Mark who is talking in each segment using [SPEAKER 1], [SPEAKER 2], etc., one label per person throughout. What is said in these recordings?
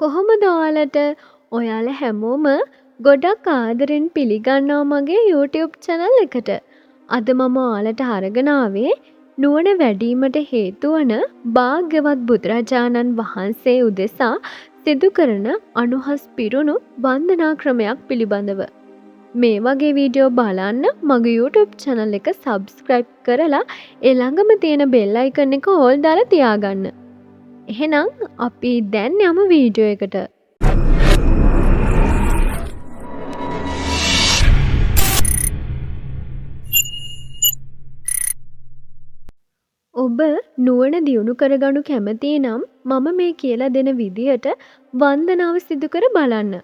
[SPEAKER 1] කොහොමද ඔයාලට ඔයාලා හැමෝම ගොඩක් ආදරෙන් පිළිගන්නවා මගේ YouTube channel එකට. අද මම ඔයාලට අරගෙන ආවේ නුවණ වැඩිවීමට හේතු වන භාග්‍යවත් බුදුරජාණන් වහන්සේ උදෙසා සිදු කරන අනුහස් පිරුණු වන්දනා ක්‍රමයක් පිළිබඳව. මේ වගේ වීඩියෝ බලන්න මගේ YouTube channel එක subscribe කරලා ඒ ළඟම තියෙන bell icon එක all දාලා තියාගන්න. එහෙනම් අපි දැන් යමු වීඩියෝ එකට. ඔබ නුවණ දියුණු කරගනු කැමති නම් මම මේ කියලා දෙන විදිහට වන්දනාව සිදු කර බලන්න.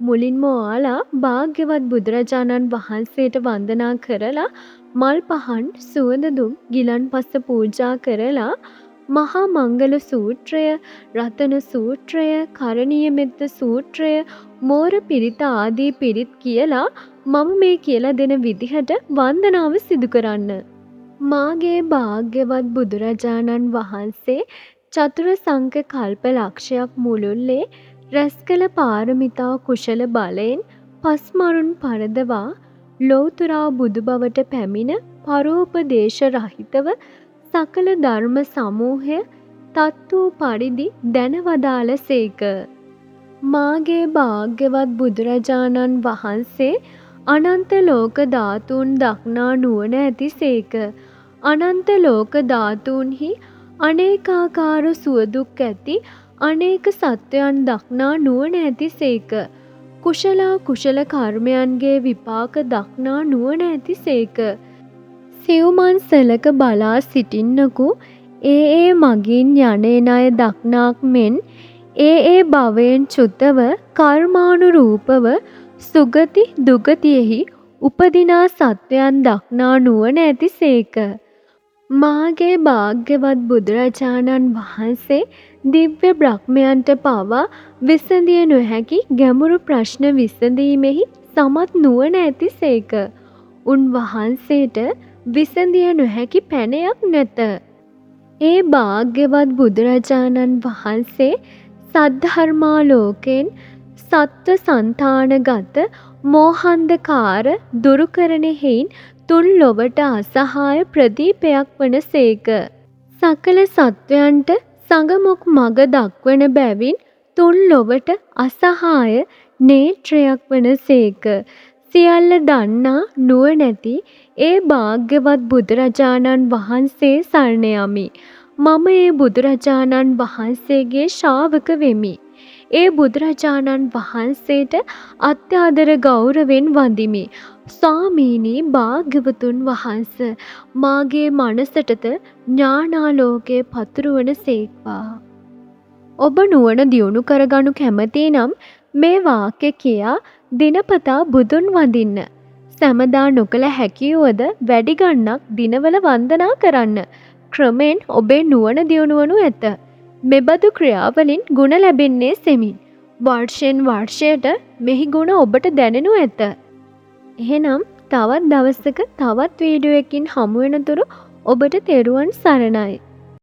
[SPEAKER 1] මුලින්ම ඔයාලා භාග්‍යවත් බුදුරජාණන් වහන්සේට වන්දනා කරලා මල් පහන් සුවඳ දුම් ගිලන්පස පූජා කරලා මහා මංගල සූත්‍රය, රතන සූත්‍රය, කරණීය මෙත්ත සූත්‍රය, මෝර පිරිත ආදී පිරිත් කියලා මම මේ කියලා දෙන විදිහට වන්දනාව සිදු කරන්න. මාගේ භාග්‍යවත් බුදුරජාණන් වහන්සේ චතුර සංඛ කල්ප ලක්ෂයක් මුළුල්ලේ රැස් කළ පාරමිතා කුශල බලයෙන් පස්මරුන් පරදවා ලෞතුරා බුදු බවට පැමිණ පරෝපදේශ රහිතව සකල ධර්ම සමූහය තත් වූ පරිදි දැනවදාළ සේක. මාගේ භාග්‍යවත් බුදුරජාණන් වහන්සේ අනන්ත ලෝක ධාතුන් දක්නා නුවණ ඇති සේක. අනන්ත ලෝක ධාතුන්හි අනේකාකාර සුවදුක් ඇති අනේක සත්වයන් දක්නා නුවණ ඇති සේක. කුශල කුශල කර්මයන්ගේ විපාක දක්නා නුවණ ඇති සේක. සිව්මන් සලක බලා සිටින්නකු ඒ මගින් යන්නේ ණය දක්නාක් මෙන් ඒ භවයෙන් චුතව කර්මානුරූපව සුගති දුගතියෙහි උපදිනා සත්වයන් දක්නා නුවණ ඇති සේක. මාගේ භාග්‍යවත් බුදුරජාණන් වහන්සේ දිව්‍ය බ්‍රහ්මයන්ට පවා විසඳිය නොහැකි ගැඹුරු ප්‍රශ්න විසඳීමෙහි සමත් නුවණ ඇති සේක. උන්වහන්සේට විසඳිය නොහැකි පැනයක් නැත. ඒ භාග්‍යවත් බුදුරජාණන් වහන්සේ සද්ධර්මාලෝකෙන් සත්ව సంతానගත මෝහන්ධකාර දුරු කරන හේයින් තුන් ලොවට අසහාය ප්‍රදීපයක් වන සේක. සකල සත්වයන්ට සඟමුක් මග දක්වන බැවින් තුන් ලොවට අසහාය නේත්‍රයක් වන සේක. සියල්ල දන්නා නුවණැති ඒ භාග්‍යවත් බුදුරජාණන් වහන්සේ සරණ යමි. මම ඒ බුදුරජාණන් වහන්සේගේ ශ්‍රාවක වෙමි. ඒ බුදුරජාණන් වහන්සේට අත්‍යාදර ගෞරවෙන් වඳිමි. ස්වාමීනි භාග්‍යවතුන් වහන්ස, මාගේ මනසටද ඥානාලෝකයේ පතුරවන සේක්වා. ඔබ නුවණ දියුණු කරගනු කැමති නම් මේ වාක්‍ය කියා දිනපතා බුදුන් වඳින්න. සැමදා නොකළ හැකියවද වැඩි ගණනක් දිනවල වන්දනා කරන්න. ක්‍රමෙන් ඔබේ නුවණ දියුණු වනු ඇත. මෙබඳු ක්‍රියාවලින් ගුණ ලැබෙන්නේ සෙමින්. වර්ෂයෙන් වර්ෂයට මෙහි ගුණ ඔබට දැනෙනු ඇත. එහෙනම් තවත් දවසක තවත් වීඩියෝ එකකින් හමු වෙනතුරු ඔබට තෙරුවන් සරණයි.